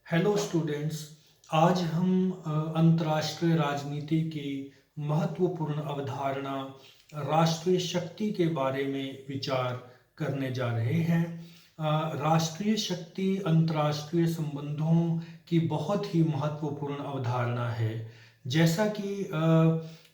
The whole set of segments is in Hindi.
Hello students. आज हम अंतर्राष्ट्रीय राजनीति की महत्वपूर्ण अवधारणा राष्ट्रीय शक्ति के बारे में विचार करने जा रहे हैं। राष्ट्रीय शक्ति अंतर्राष्ट्रीय संबंधों की बहुत ही महत्वपूर्ण अवधारणा है। जैसा कि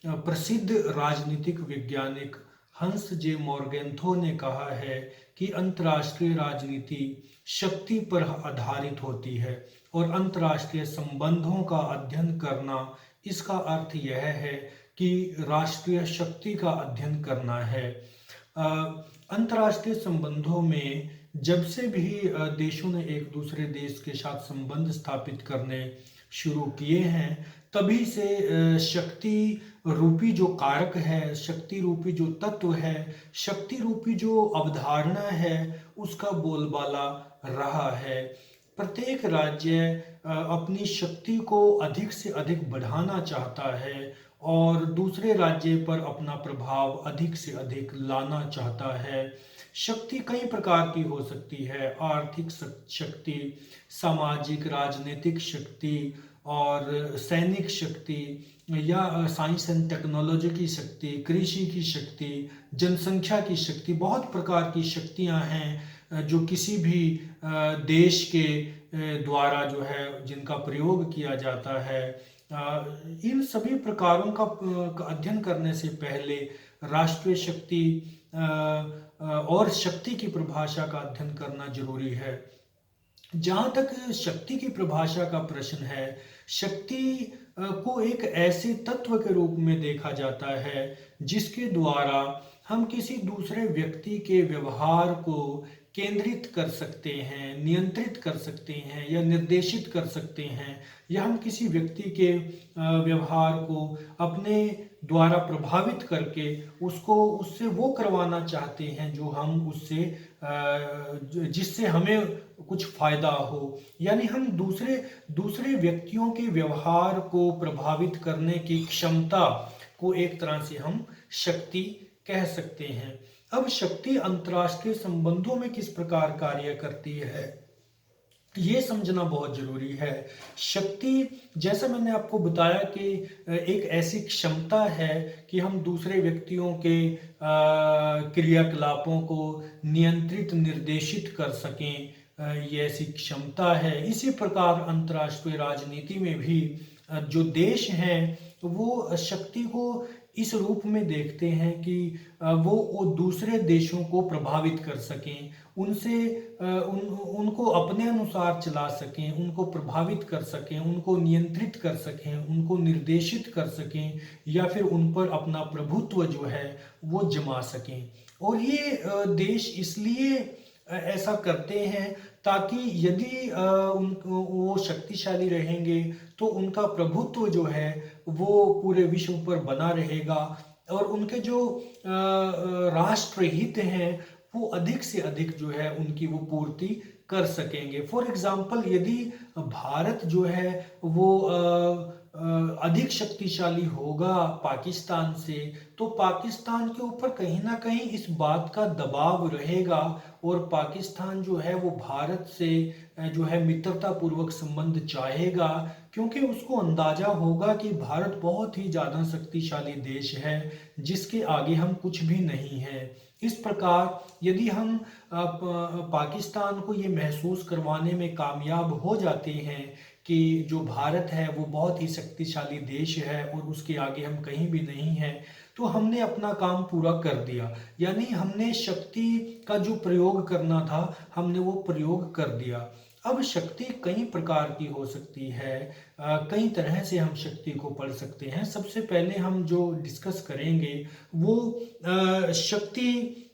प्रसिद्ध राजनीतिक वैज्ञानिक हंस जे मॉर्गेंथो ने कहा है कि अंतर्राष्ट्रीय राजनीति शक्ति पर आधारित होती है और अंतर्राष्ट्रीय संबंधों का अध्ययन करना इसका अर्थ यह है कि राष्ट्रीय शक्ति का अध्ययन करना है। अंतर्राष्ट्रीय संबंधों में जब से भी देशों ने एक दूसरे देश के साथ संबंध स्थापित करने शुरू किए हैं, तभी से शक्ति रूपी जो कारक है, शक्ति रूपी जो तत्व है, शक्ति रूपी जो अवधारणा है, उसका बोलबाला रहा है। प्रत्येक राज्य अपनी शक्ति को अधिक से अधिक बढ़ाना चाहता है और दूसरे राज्य पर अपना प्रभाव अधिक से अधिक लाना चाहता है। शक्ति कई प्रकार की हो सकती है: आर्थिक शक्ति, सामाजिक राजनीतिक शक्ति और सैनिक शक्ति, या साइंस एंड टेक्नोलॉजी की शक्ति, कृषि की शक्ति, जनसंख्या की शक्ति। बहुत प्रकार की शक्तियां हैं जो किसी भी देश के द्वारा जो है जिनका प्रयोग किया जाता है। इन सभी प्रकारों का अध्ययन करने से पहले राष्ट्रीय शक्ति और शक्ति की परिभाषा का अध्ययन करना जरूरी है। जहाँ तक शक्ति की परिभाषा का प्रश्न है, शक्ति को एक ऐसे तत्व के रूप में देखा जाता है जिसके द्वारा हम किसी दूसरे व्यक्ति के व्यवहार को केंद्रित कर सकते हैं, नियंत्रित कर सकते हैं या निर्देशित कर सकते हैं, या हम किसी व्यक्ति के व्यवहार को अपने द्वारा प्रभावित करके उसको उससे वो करवाना चाहते हैं जो हम उससे जिससे हमें कुछ फायदा हो। यानी हम दूसरे व्यक्तियों के व्यवहार को प्रभावित करने की क्षमता को एक तरह से हम शक्ति कह सकते हैं। अब शक्ति अंतर्राष्ट्रीय संबंधों में किस प्रकार कार्य करती है, ये समझना बहुत जरूरी है। शक्ति, जैसा मैंने आपको बताया कि एक ऐसी क्षमता है कि हम दूसरे व्यक्तियों के क्रियाकलापों को नियंत्रित निर्देशित कर सकें, ये ऐसी क्षमता है। इसी प्रकार अंतर्राष्ट्रीय राजनीति में भी जो देश हैं वो शक्ति को इस रूप में देखते हैं कि वो दूसरे देशों को प्रभावित कर सकें, उनसे उनको अपने अनुसार चला सकें, उनको प्रभावित कर सकें, उनको नियंत्रित कर सकें, उनको निर्देशित कर सकें, या फिर उन पर अपना प्रभुत्व जो है वो जमा सकें। और ये देश इसलिए ऐसा करते हैं ताकि यदि वो शक्तिशाली रहेंगे तो उनका प्रभुत्व जो है वो पूरे विश्व पर बना रहेगा और उनके जो राष्ट्रहित हैं वो अधिक से अधिक जो है उनकी वो पूर्ति कर सकेंगे। फॉर एग्जाम्पल, यदि भारत जो है वो अधिक शक्तिशाली होगा पाकिस्तान से, तो पाकिस्तान के ऊपर कहीं ना कहीं इस बात का दबाव रहेगा और पाकिस्तान जो है वो भारत से जो है मित्रता पूर्वक संबंध चाहेगा, क्योंकि उसको अंदाजा होगा कि भारत बहुत ही ज़्यादा शक्तिशाली देश है जिसके आगे हम कुछ भी नहीं है। इस प्रकार यदि हम पाकिस्तान को ये महसूस करवाने में कामयाब हो जाते हैं कि जो भारत है वो बहुत ही शक्तिशाली देश है और उसके आगे हम कहीं भी नहीं हैं, तो हमने अपना काम पूरा कर दिया। यानी हमने शक्ति का जो प्रयोग करना था हमने वो प्रयोग कर दिया। अब शक्ति कई प्रकार की हो सकती है, कई तरह से हम शक्ति को पढ़ सकते हैं। सबसे पहले हम जो डिस्कस करेंगे वो शक्ति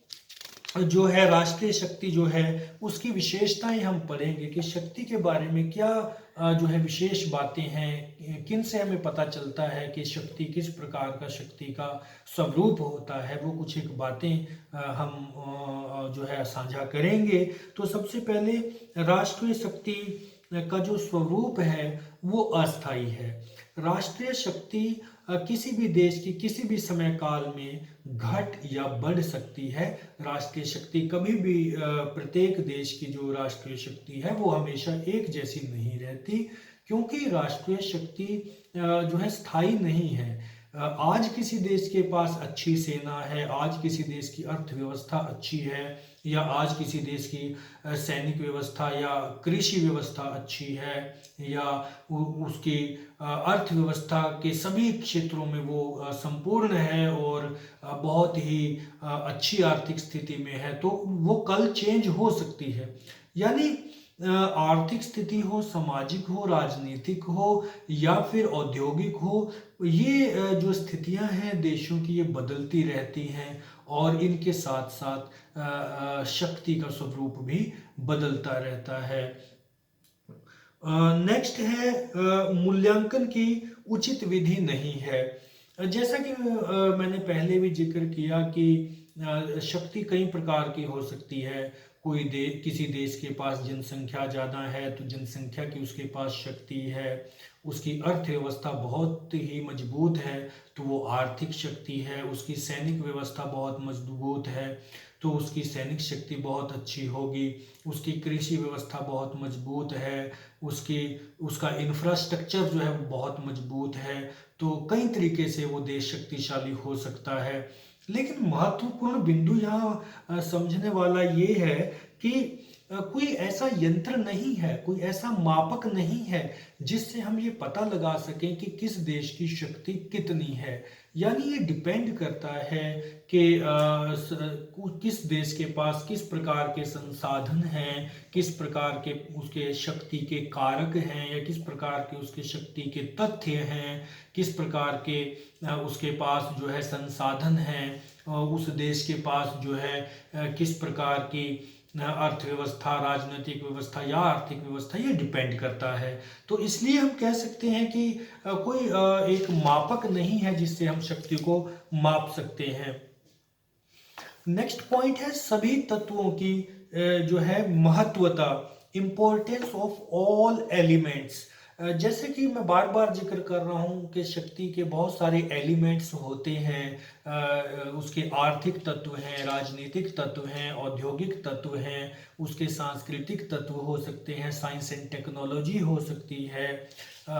जो है, राष्ट्रीय शक्ति जो है उसकी विशेषताएं हम पढ़ेंगे कि शक्ति के बारे में क्या जो है विशेष बातें हैं, किन से हमें पता चलता है कि शक्ति किस प्रकार का शक्ति का स्वरूप होता है। वो कुछ एक बातें हम जो है साझा करेंगे। तो सबसे पहले राष्ट्रीय शक्ति का जो स्वरूप है वो अस्थाई है। राष्ट्रीय शक्ति किसी भी देश की किसी भी समय काल में घट या बढ़ सकती है। राष्ट्रीय शक्ति कभी भी प्रत्येक देश की जो राष्ट्रीय शक्ति है वो हमेशा एक जैसी नहीं रहती, क्योंकि राष्ट्रीय शक्ति जो है स्थायी नहीं है। आज किसी देश के पास अच्छी सेना है, आज किसी देश की अर्थव्यवस्था अच्छी है, या आज किसी देश की सैनिक व्यवस्था या कृषि व्यवस्था अच्छी है, या उसकी अर्थव्यवस्था के सभी क्षेत्रों में वो संपूर्ण है और बहुत ही अच्छी आर्थिक स्थिति में है, तो वो कल चेंज हो सकती है। यानी आर्थिक स्थिति हो, सामाजिक हो, राजनीतिक हो या फिर औद्योगिक हो, ये जो स्थितियां हैं देशों की, ये बदलती रहती हैं और इनके साथ साथ शक्ति का स्वरूप भी बदलता रहता है। नेक्स्ट है मूल्यांकन की उचित विधि नहीं है। जैसा कि मैंने पहले भी जिक्र किया कि शक्ति कई प्रकार की हो सकती है। किसी देश के पास जनसंख्या ज़्यादा है तो जनसंख्या की उसके पास शक्ति है। उसकी अर्थव्यवस्था बहुत ही मजबूत है तो वो आर्थिक शक्ति है। उसकी सैनिक व्यवस्था बहुत मजबूत है तो उसकी सैनिक शक्ति बहुत अच्छी होगी। उसकी कृषि व्यवस्था बहुत मजबूत है, उसका इंफ्रास्ट्रक्चर जो है वो बहुत मजबूत है। तो कई तरीके से वो देश शक्तिशाली हो सकता है। लेकिन महत्वपूर्ण बिंदु यहाँ समझने वाला ये है कि कोई ऐसा यंत्र नहीं है, कोई ऐसा मापक नहीं है जिससे हम ये पता लगा सकें कि किस देश की शक्ति कितनी है। यानी ये डिपेंड करता है कि किस देश के पास किस प्रकार के संसाधन हैं, किस प्रकार के उसके शक्ति के कारक हैं, या किस प्रकार के उसके शक्ति के तथ्य हैं, किस प्रकार के उसके पास जो है संसाधन हैं, उस देश के पास जो है किस प्रकार की अर्थव्यवस्था, राजनीतिक व्यवस्था या आर्थिक व्यवस्था, ये डिपेंड करता है। तो इसलिए हम कह सकते हैं कि कोई एक मापक नहीं है जिससे हम शक्ति को माप सकते हैं। नेक्स्ट पॉइंट है सभी तत्वों की जो है महत्वता, इंपॉर्टेंस ऑफ ऑल एलिमेंट्स। जैसे कि मैं बार बार जिक्र कर रहा हूँ कि शक्ति के बहुत सारे एलिमेंट्स होते हैं। उसके आर्थिक तत्व हैं, राजनीतिक तत्व हैं, औद्योगिक तत्व हैं, उसके सांस्कृतिक तत्व हो सकते हैं, साइंस एंड टेक्नोलॉजी हो सकती है,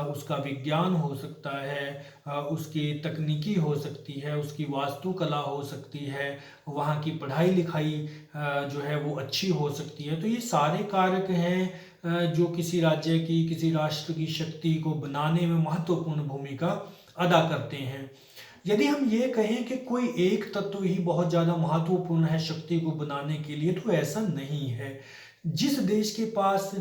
उसका विज्ञान हो सकता है, उसकी तकनीकी हो सकती है, उसकी वास्तुकला हो सकती है, वहाँ की पढ़ाई लिखाई जो है वो अच्छी हो सकती है। तो ये सारे कारक हैं जो किसी राज्य की, किसी राष्ट्र की शक्ति को बनाने में महत्वपूर्ण भूमिका अदा करते हैं। यदि हम ये कहें कि कोई एक तत्व ही बहुत ज़्यादा महत्वपूर्ण है शक्ति को बनाने के लिए, तो ऐसा नहीं है। जिस देश के पास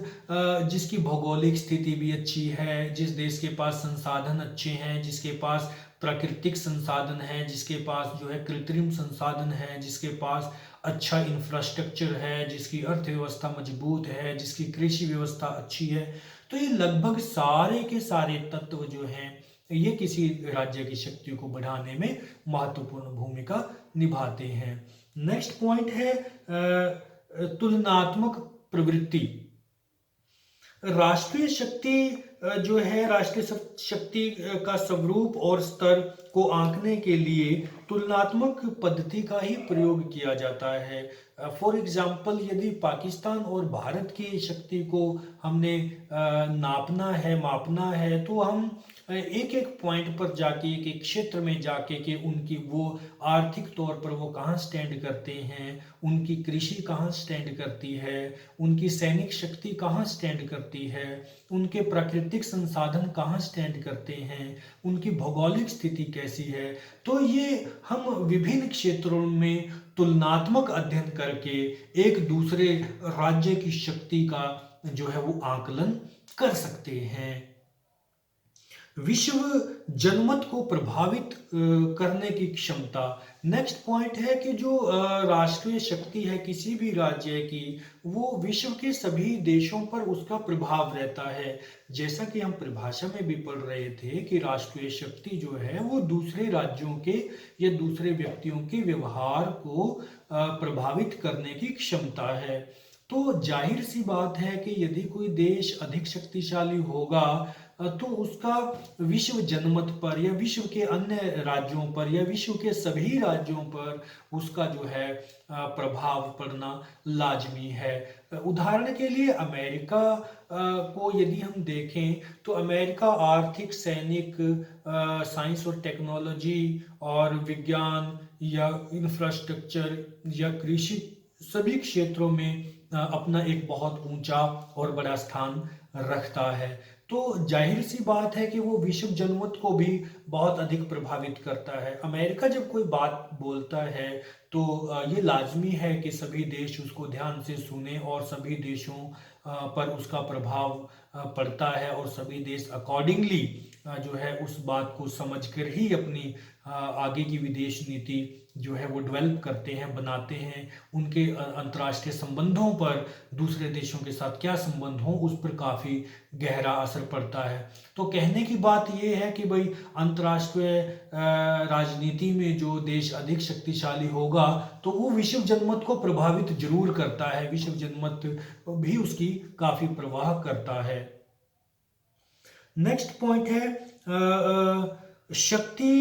जिसकी भौगोलिक स्थिति भी अच्छी है, जिस देश के पास संसाधन अच्छे हैं, जिसके पास प्राकृतिक संसाधन है, जिसके पास जो है कृत्रिम संसाधन है, जिसके पास अच्छा इंफ्रास्ट्रक्चर है, जिसकी अर्थव्यवस्था मजबूत है, जिसकी कृषि व्यवस्था अच्छी है, तो ये लगभग सारे के सारे तत्व जो हैं ये किसी राज्य की शक्ति को बढ़ाने में महत्वपूर्ण भूमिका निभाते हैं। नेक्स्ट पॉइंट है तुलनात्मक प्रवृत्ति। राष्ट्रीय शक्ति जो है, राष्ट्रीय शक्ति का स्वरूप और स्तर को आंकने के लिए तुलनात्मक पद्धति का ही प्रयोग किया जाता है। फॉर एग्जाम्पल, यदि पाकिस्तान और भारत की शक्ति को हमने नापना है, मापना है, तो हम एक एक पॉइंट पर जाके, एक एक क्षेत्र में जाके कि उनकी वो आर्थिक तौर पर वो कहाँ स्टैंड करते हैं, उनकी कृषि कहाँ स्टैंड करती है, उनकी सैनिक शक्ति कहाँ स्टैंड करती है, उनके प्राकृतिक संसाधन कहाँ स्टैंड करते हैं, उनकी भौगोलिक स्थिति कैसी है। तो ये हम विभिन्न क्षेत्रों में तुलनात्मक अध्ययन करके एक दूसरे राज्य की शक्ति का जो है वो आकलन कर सकते हैं। विश्व जनमत को प्रभावित करने की क्षमता। नेक्स्ट पॉइंट है कि जो राष्ट्रीय शक्ति है किसी भी राज्य की, वो विश्व के सभी देशों पर उसका प्रभाव रहता है। जैसा कि हम परिभाषा में भी पढ़ रहे थे कि राष्ट्रीय शक्ति जो है वो दूसरे राज्यों के या दूसरे व्यक्तियों के व्यवहार को प्रभावित करने की क्षमता है। तो जाहिर सी बात है कि यदि कोई देश अधिक शक्तिशाली होगा तो उसका विश्व जनमत पर या विश्व के अन्य राज्यों पर या विश्व के सभी राज्यों पर उसका जो है प्रभाव पड़ना लाजमी है। उदाहरण के लिए अमेरिका को यदि हम देखें तो अमेरिका आर्थिक, सैनिक, साइंस और टेक्नोलॉजी और विज्ञान या इंफ्रास्ट्रक्चर या कृषि सभी क्षेत्रों में अपना एक बहुत ऊंचा और बड़ा स्थान रखता है। तो जाहिर सी बात है कि वो विश्व जनमत को भी बहुत अधिक प्रभावित करता है। अमेरिका जब कोई बात बोलता है तो ये लाजमी है कि सभी देश उसको ध्यान से सुने और सभी देशों पर उसका प्रभाव पड़ता है और सभी देश अकॉर्डिंगली जो है उस बात को समझकर ही अपनी आगे की विदेश नीति जो है वो डेवलप करते हैं, बनाते हैं। उनके अंतर्राष्ट्रीय संबंधों पर दूसरे देशों के साथ क्या संबंध हो उस पर काफ़ी गहरा असर पड़ता है। तो कहने की बात ये है कि भाई अंतर्राष्ट्रीय राजनीति में जो देश अधिक शक्तिशाली होगा तो वो विश्व जनमत को प्रभावित जरूर करता है, विश्व जनमत भी उसकी काफ़ी प्रवाह करता है। नेक्स्ट पॉइंट है शक्ति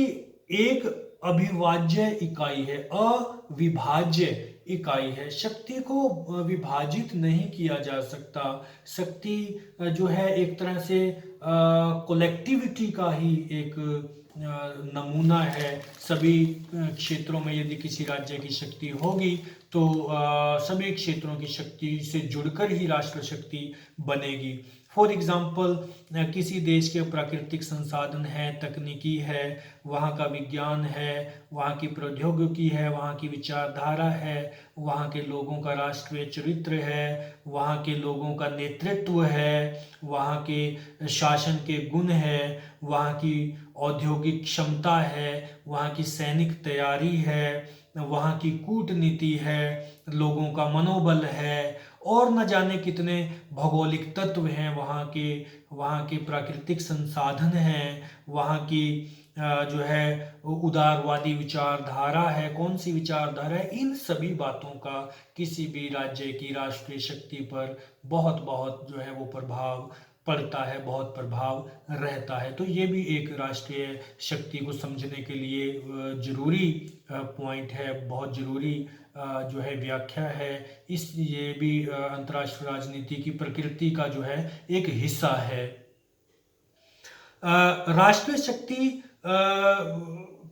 एक अविभाज्य इकाई है, अविभाज्य इकाई है। शक्ति को विभाजित नहीं किया जा सकता। शक्ति जो है एक तरह से कलेक्टिविटी का ही एक नमूना है। सभी क्षेत्रों में यदि किसी राज्य की शक्ति होगी तो सभी क्षेत्रों की शक्ति से जुड़कर ही राष्ट्र शक्ति बनेगी। फॉर एग्जाम्पल किसी देश के प्राकृतिक संसाधन है, तकनीकी है, वहाँ का विज्ञान है, वहाँ की प्रौद्योगिकी है, वहाँ की विचारधारा है, वहाँ के लोगों का राष्ट्रीय चरित्र है, वहाँ के लोगों का नेतृत्व है, वहाँ के शासन के गुण है, वहाँ की औद्योगिक क्षमता है, वहाँ की सैनिक तैयारी है, वहाँ की कूटनीति है, लोगों का मनोबल है और न जाने कितने भौगोलिक तत्व हैं, वहाँ के प्राकृतिक संसाधन हैं, वहाँ की जो है उदारवादी विचारधारा है, कौन सी विचारधारा है। इन सभी बातों का किसी भी राज्य की राष्ट्रीय शक्ति पर बहुत बहुत जो है वो प्रभाव पड़ता है, बहुत प्रभाव रहता है। तो ये भी एक राष्ट्रीय शक्ति को समझने के लिए जरूरी पॉइंट है, बहुत जरूरी जो है व्याख्या है। ये भी अंतर्राष्ट्रीय राजनीति की प्रकृति का जो है एक हिस्सा है। राष्ट्रीय शक्ति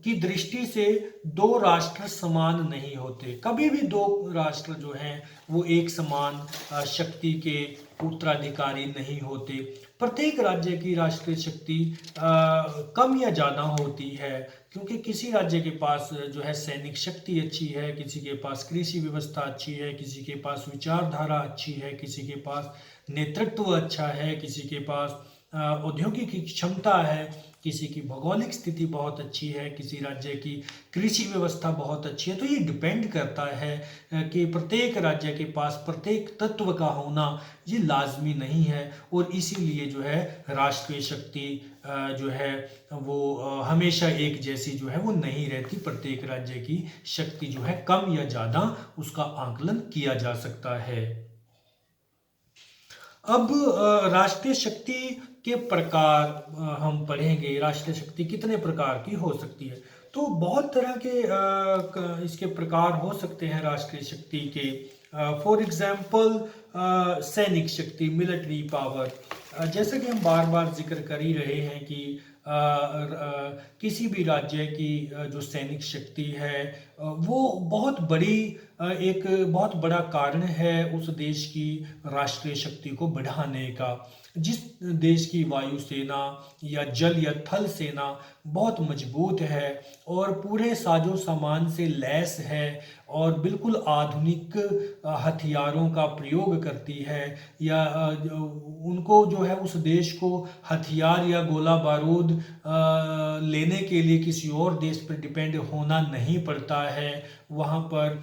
की दृष्टि से दो राष्ट्र समान नहीं होते। कभी भी दो राष्ट्र जो हैं वो एक समान शक्ति के उत्तराधिकारी नहीं होते। प्रत्येक राज्य की राष्ट्रीय शक्ति कम या ज़्यादा होती है, क्योंकि किसी राज्य के पास जो है सैनिक शक्ति अच्छी है, किसी के पास कृषि व्यवस्था अच्छी है, किसी के पास विचारधारा अच्छी है, किसी के पास नेतृत्व अच्छा है, किसी के पास औद्योगिक क्षमता है, किसी की भौगोलिक स्थिति बहुत अच्छी है, किसी राज्य की कृषि व्यवस्था बहुत अच्छी है। तो ये डिपेंड करता है कि प्रत्येक राज्य के पास प्रत्येक तत्व का होना ये लाजमी नहीं है, और इसीलिए जो है राष्ट्रीय शक्ति जो है वो हमेशा एक जैसी जो है वो नहीं रहती। प्रत्येक राज्य की शक्ति जो है कम या ज़्यादा उसका आकलन किया जा सकता है। अब राष्ट्रीय शक्ति के प्रकार हम पढ़ेंगे। राष्ट्रीय शक्ति कितने प्रकार की हो सकती है? तो बहुत तरह के इसके प्रकार हो सकते हैं राष्ट्रीय शक्ति के। फॉर एग्जाम्पल सैनिक शक्ति, मिलिट्री पावर। जैसा कि हम बार बार जिक्र कर ही रहे हैं कि किसी भी राज्य की जो सैनिक शक्ति है वो बहुत बड़ी एक बहुत बड़ा कारण है उस देश की राष्ट्रीय शक्ति को बढ़ाने का। जिस देश की वायुसेना या जल या थल सेना बहुत मजबूत है और पूरे साजो सामान से लैस है और बिल्कुल आधुनिक हथियारों का प्रयोग करती है, या उनको जो है उस देश को हथियार या गोला बारूद लेने के लिए किसी और देश पर डिपेंड होना नहीं पड़ता है। वहाँ पर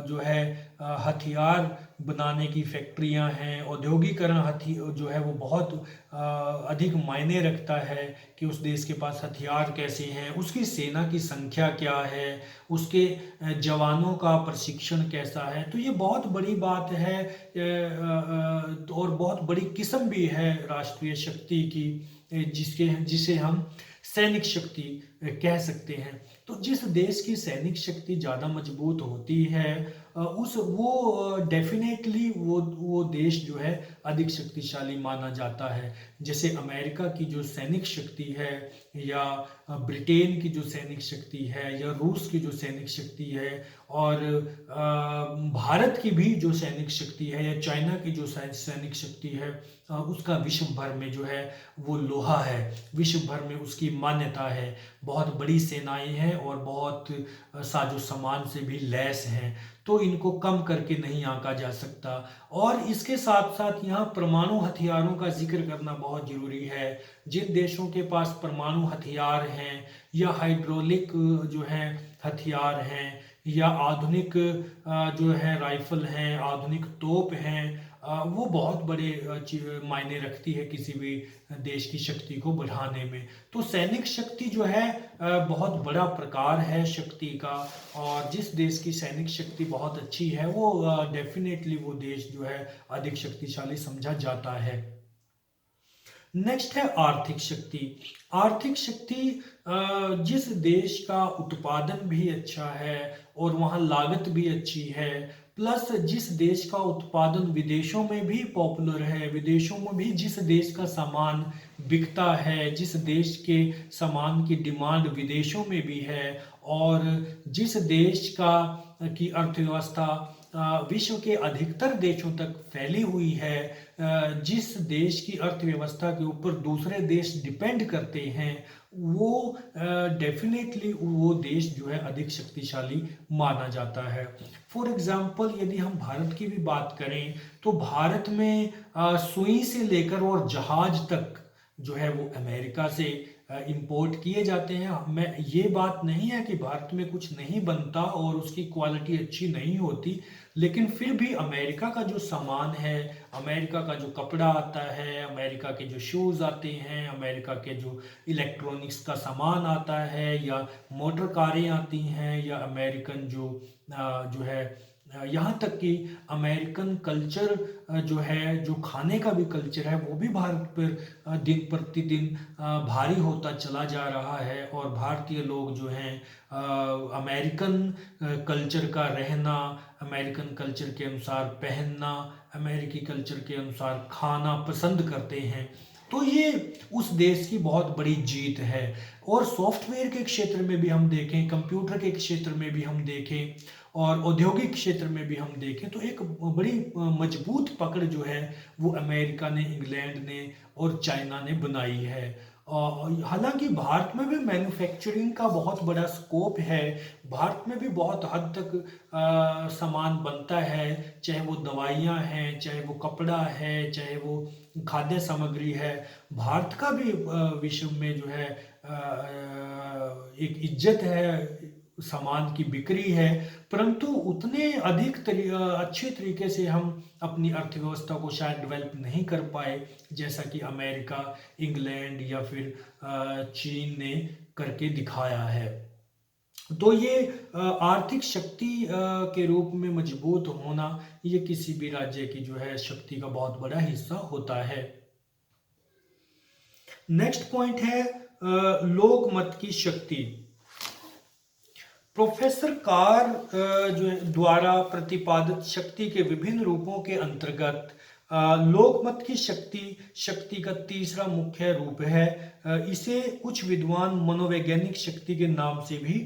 जो है हथियार बनाने की फैक्ट्रियाँ हैं। औद्योगिकरण हथि जो है वो बहुत अधिक मायने रखता है कि उस देश के पास हथियार कैसे हैं, उसकी सेना की संख्या क्या है, उसके जवानों का प्रशिक्षण कैसा है। तो ये बहुत बड़ी बात है और बहुत बड़ी किस्म भी है राष्ट्रीय शक्ति की, जिसे हम सैनिक शक्ति कह सकते हैं। तो जिस देश की सैनिक शक्ति ज़्यादा मजबूत होती है उस वो डेफिनेटली वो देश जो है अधिक शक्तिशाली माना जाता है। जैसे अमेरिका की जो सैनिक शक्ति है, या ब्रिटेन की जो सैनिक शक्ति है, या रूस की जो सैनिक शक्ति है, और भारत की भी जो सैनिक शक्ति है, या चाइना की जो सैनिक शक्ति है, उसका विश्व भर में जो है वो लोहा है, विश्व भर में उसकी मान्यता है। बहुत बड़ी सेनाएं हैं और बहुत साजो सामान से भी लैस हैं, तो इनको कम करके नहीं आंका जा सकता। और इसके साथ साथ यहाँ परमाणु हथियारों का जिक्र करना बहुत जरूरी है। जिन देशों के पास परमाणु हथियार हैं, या हाइड्रोलिक जो है हथियार हैं, या आधुनिक जो है राइफल हैं, आधुनिक तोप हैं, वो बहुत बड़े मायने रखती है किसी भी देश की शक्ति को बढ़ाने में। तो सैनिक शक्ति जो है बहुत बड़ा प्रकार है शक्ति का, और जिस देश की सैनिक शक्ति बहुत अच्छी है वो डेफिनेटली वो देश जो है अधिक शक्तिशाली समझा जाता है। नेक्स्ट है आर्थिक शक्ति। आर्थिक शक्ति जिस देश का उत्पादन भी अच्छा है और वहाँ लागत भी अच्छी है, प्लस जिस देश का उत्पादन विदेशों में भी पॉपुलर है, विदेशों में भी जिस देश का सामान बिकता है, जिस देश के सामान की डिमांड विदेशों में भी है, और जिस देश का की अर्थव्यवस्था विश्व के अधिकतर देशों तक फैली हुई है, जिस देश की अर्थव्यवस्था के ऊपर दूसरे देश डिपेंड करते हैं, वो डेफिनेटली वो देश जो है अधिक शक्तिशाली माना जाता है। फॉर एग्जाम्पल यदि हम भारत की भी बात करें तो भारत में सुई से लेकर और जहाज तक जो है वो अमेरिका से इंपोर्ट किए जाते हैं। मैं ये बात नहीं है कि भारत में कुछ नहीं बनता और उसकी क्वालिटी अच्छी नहीं होती, लेकिन फिर भी अमेरिका का जो सामान है, अमेरिका का जो कपड़ा आता है, अमेरिका के जो शूज़ आते हैं, अमेरिका के जो इलेक्ट्रॉनिक्स का सामान आता है, या मोटर कारें आती हैं, या अमेरिकन जो है यहाँ तक कि अमेरिकन कल्चर जो है, जो खाने का भी कल्चर है, वो भी भारत पर दिन प्रतिदिन भारी होता चला जा रहा है। और भारतीय लोग जो हैं अमेरिकन कल्चर का रहना, अमेरिकन कल्चर के अनुसार पहनना, अमेरिकी कल्चर के अनुसार खाना पसंद करते हैं। तो ये उस देश की बहुत बड़ी जीत है। और सॉफ्टवेयर के क्षेत्र में भी हम देखें, कंप्यूटर के क्षेत्र में भी हम देखें, और औद्योगिक क्षेत्र में भी हम देखें, तो एक बड़ी मजबूत पकड़ जो है वो अमेरिका ने, इंग्लैंड ने और चाइना ने बनाई है। हालांकि भारत में भी मैन्युफैक्चरिंग का बहुत बड़ा स्कोप है, भारत में भी बहुत हद तक सामान बनता है, चाहे वो दवाइयाँ हैं, चाहे वो कपड़ा है, चाहे वो खाद्य सामग्री है। भारत का भी विश्व में जो है एक इज्जत है, सामान की बिक्री है, परंतु उतने अधिक अच्छे तरीके से हम अपनी अर्थव्यवस्था को शायद डेवलप नहीं कर पाए जैसा कि अमेरिका, इंग्लैंड या फिर चीन ने करके दिखाया है। तो ये आर्थिक शक्ति के रूप में मजबूत होना, ये किसी भी राज्य की जो है शक्ति का बहुत बड़ा हिस्सा होता है। नेक्स्ट पॉइंट है लोकमत की शक्ति। प्रोफेसर कार जो द्वारा प्रतिपादित शक्ति के विभिन्न रूपों के अंतर्गत लोकमत की शक्ति का तीसरा मुख्य रूप है। इसे कुछ विद्वान मनोवैज्ञानिक शक्ति के नाम से भी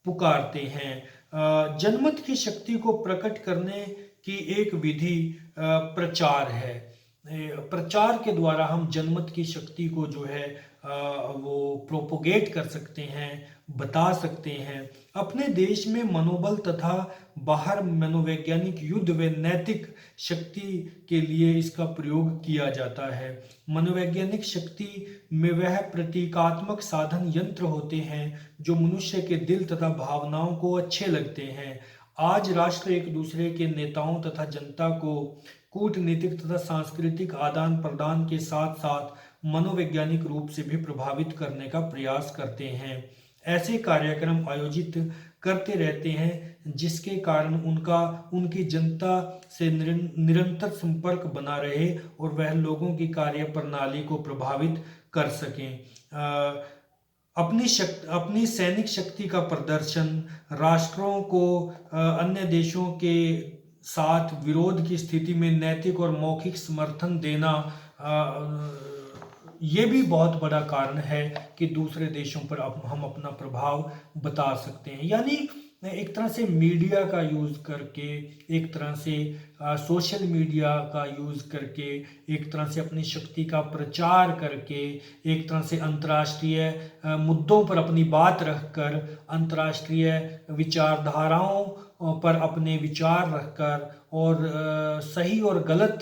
पुकारते हैं। जनमत की शक्ति को प्रकट करने की एक विधि प्रचार है। प्रचार के द्वारा हम जनमत की शक्ति को जो है वो प्रोपोगेट कर सकते हैं, बता सकते हैं। अपने देश में मनोबल तथा बाहर मनोवैज्ञानिक युद्ध व नैतिक शक्ति के लिए इसका प्रयोग किया जाता है। मनोवैज्ञानिक शक्ति में वह प्रतीकात्मक साधन यंत्र होते हैं जो मनुष्य के दिल तथा भावनाओं को अच्छे लगते हैं। आज राष्ट्र एक दूसरे के नेताओं तथा जनता को कूटनीतिक तथा सांस्कृतिक आदान प्रदान के साथ साथ मनोवैज्ञानिक रूप से भी प्रभावित करने का प्रयास करते हैं। ऐसे कार्यक्रम आयोजित करते रहते हैं जिसके कारण उनकी जनता से निरंतर संपर्क बना रहे और वह लोगों की कार्य प्रणाली को प्रभावित कर सकें। अपनी सैनिक शक्ति का प्रदर्शन, राष्ट्रों को अन्य देशों के साथ विरोध की स्थिति में नैतिक और मौखिक समर्थन देना, ये भी बहुत बड़ा कारण है कि दूसरे देशों पर हम अपना प्रभाव बता सकते हैं। यानी एक तरह से मीडिया का यूज़ करके, एक तरह से सोशल मीडिया का यूज़ करके, एक तरह से अपनी शक्ति का प्रचार करके, एक तरह से अंतर्राष्ट्रीय मुद्दों पर अपनी बात रखकर, अंतर्राष्ट्रीय विचारधाराओं पर अपने विचार रखकर और सही और गलत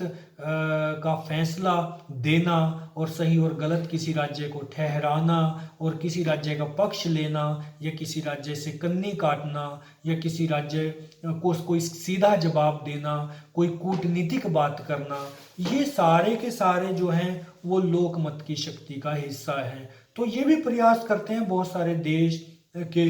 का फैसला देना और सही और गलत किसी राज्य को ठहराना और किसी राज्य का पक्ष लेना या किसी राज्य से कन्नी काटना या किसी राज्य को कोई सीधा जवाब देना, कोई कूटनीतिक बात करना, ये सारे के सारे जो हैं वो लोकमत की शक्ति का हिस्सा है। तो ये भी प्रयास करते हैं बहुत सारे देश के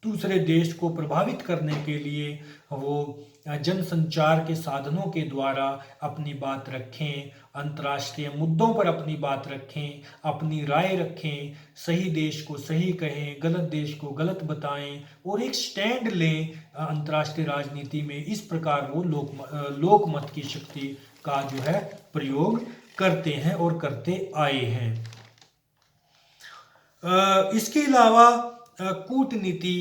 दूसरे देश को प्रभावित करने के लिए वो जनसंचार के साधनों के द्वारा अपनी बात रखें, अंतर्राष्ट्रीय मुद्दों पर अपनी बात रखें, अपनी राय रखें, सही देश को सही कहें, गलत देश को गलत बताएं और एक स्टैंड लें अंतर्राष्ट्रीय राजनीति में। इस प्रकार वो लोकमत की शक्ति का जो है प्रयोग करते हैं और करते आए हैं। इसके अलावा कूटनीति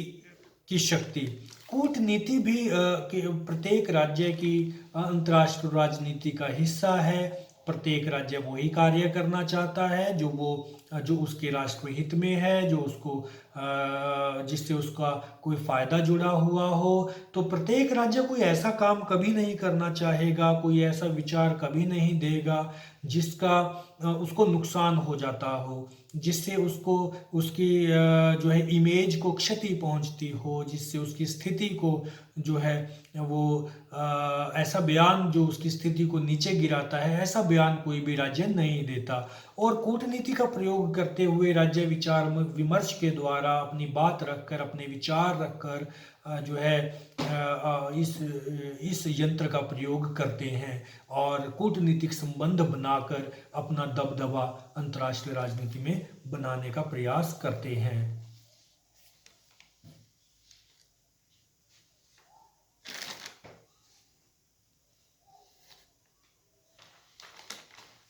की शक्ति, कूटनीति भी प्रत्येक राज्य की अंतर्राष्ट्रीय राजनीति का हिस्सा है। प्रत्येक राज्य वही कार्य करना चाहता है जो उसके राष्ट्रीय हित में है, जो उसको जिससे उसका कोई फायदा जुड़ा हुआ हो। तो प्रत्येक राज्य कोई ऐसा काम कभी नहीं करना चाहेगा, कोई ऐसा विचार कभी नहीं देगा जिसका उसको नुकसान हो जाता हो, जिससे उसको उसकी जो है इमेज को क्षति पहुंचती हो, जिससे उसकी स्थिति को जो है वो ऐसा बयान जो उसकी स्थिति को नीचे गिराता है, ऐसा बयान कोई भी राज्य नहीं देता। और कूटनीति का प्रयोग करते हुए राज्य विचार विमर्श के द्वारा अपनी बात रखकर, अपने विचार रखकर जो है इस यंत्र का प्रयोग करते हैं और कूटनीतिक संबंध बनाकर अपना दबदबा अंतर्राष्ट्रीय राजनीति में बनाने का प्रयास करते हैं।